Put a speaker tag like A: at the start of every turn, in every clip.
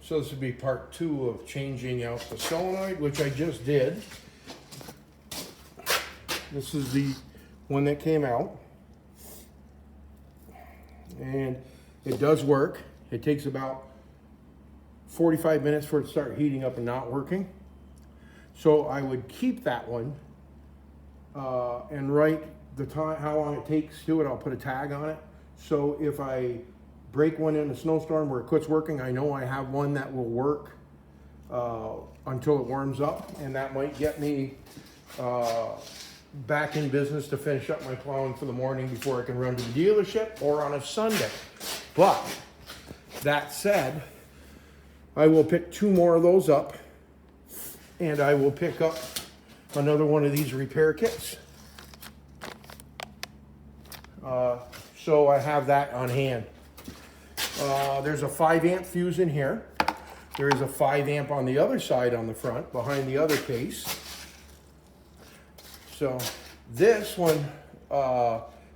A: So this would be part 2 of changing out the solenoid, which I just did. This is the one that came out. And it does work. It takes about 45 minutes for it to start heating up and not working. So I would keep that one and write the time, how long it takes to do it. I'll put a tag on it. So if I break one in a snowstorm where it quits working, I know I have one that will work until it warms up, and that might get me back in business to finish up my plowing for the morning before I can run to the dealership or on a Sunday. But that said, I will pick 2 more of those up, and I will pick up another one of these repair kits. So I have that on hand. There's a 5-amp fuse in here. There is a 5-amp on the other side on the front, behind the other case. So this one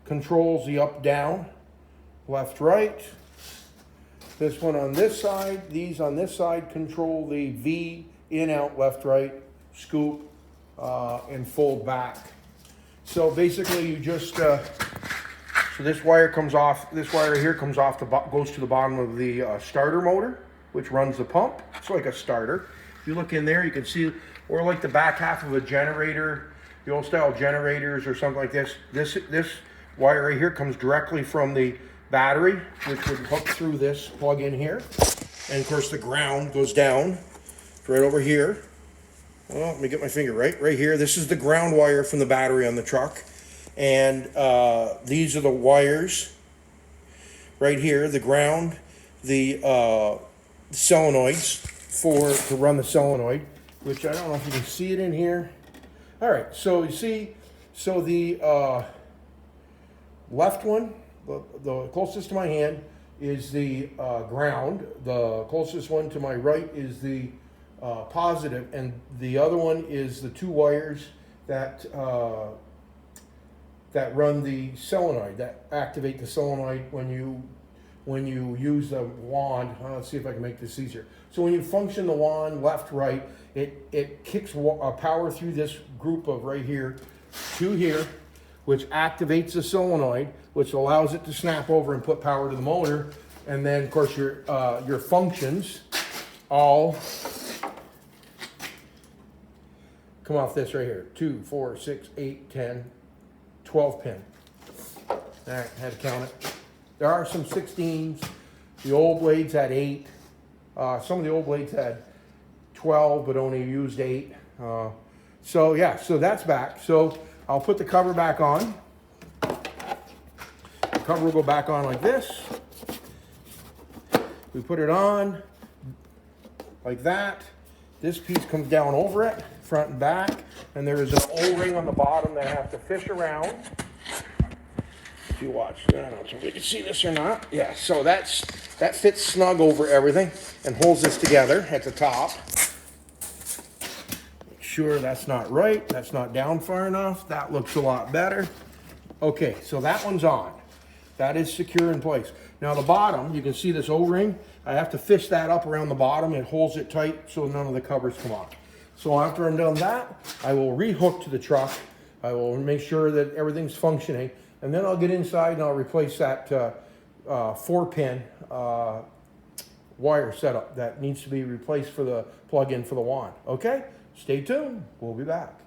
A: controls the up, down, left, right. This one on this side, these on this side control the V, in, out, left, right, scoop, and fold back. So basically you just, so this wire comes off, this wire here comes off, goes to the bottom of the starter motor, which runs the pump. It's like a starter. If you look in there, you can see, or like the back half of a generator, the old style generators or something like this. This wire right here comes directly from the battery, which would hook through this plug in here. And of course the ground goes down right over here. Well, let me get my finger right here. This is the ground wire from the battery on the truck. And these are the wires right here, the ground, the solenoids to run the solenoid, which I don't know if you can see it in here. All right, so you see, so the left one, the closest to my hand, is the ground. The closest one to my right is the positive, and the other one is the 2 wires that that run the solenoid, that activate the solenoid when you use the wand. Let's see if I can make this easier. So when you function the wand left, right, it kicks power through this group of right here to here, which activates the solenoid, which allows it to snap over and put power to the motor. And then of course your functions all come off this right here. 2, 4, 6, 8, 10, 12 pin. All right, had to count it. There are some 16s. The old blades had 8. Some of the old blades had 12, but only used 8. So yeah, so that's back. So I'll put the cover back on. The cover will go back on like this. We put it on like that. This piece comes down over it, front and back, and there is an O-ring on the bottom that I have to fish around. If you watch, I don't know if you can see this or not. Yeah, so that fits snug over everything and holds this together at the top. Make sure that's not right, that's not down far enough. That looks a lot better. Okay, so that one's on. That is secure in place. Now the bottom, you can see this O-ring. I have to fish that up around the bottom. It holds it tight so none of the covers come off. So after I'm done that, I will rehook to the truck. I will make sure that everything's functioning. And then I'll get inside and I'll replace that 4-pin wire setup that needs to be replaced for the plug-in for the wand. Okay, stay tuned. We'll be back.